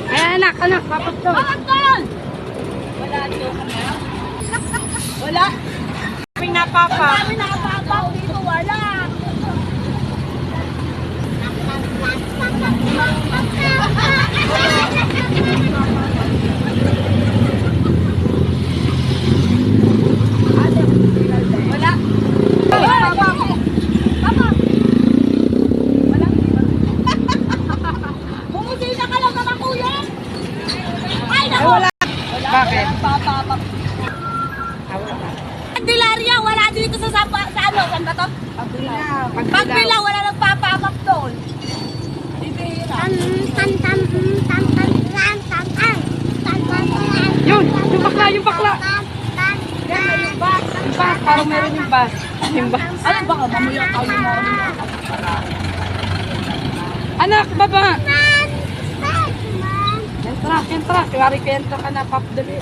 Ay, anak, papagtol. Papagtol! Wala dito kami. Wala. Kami napapa. Kami nakapapaw dito, wala. Wala. Bumusina ka lang naman, kuya. Ay, naku. Wala. Bakit? Dilaria, wala dito sa ano, saan ba to? Pagbilaw, wala nagpapapak doon. Yun, yung bakla. Yung bus, parang meron yung bus. Yung bus. Ano ba ka? Mamaya tayo mo. Anak, baba. Entra. Kaya entra ka na, pap dali.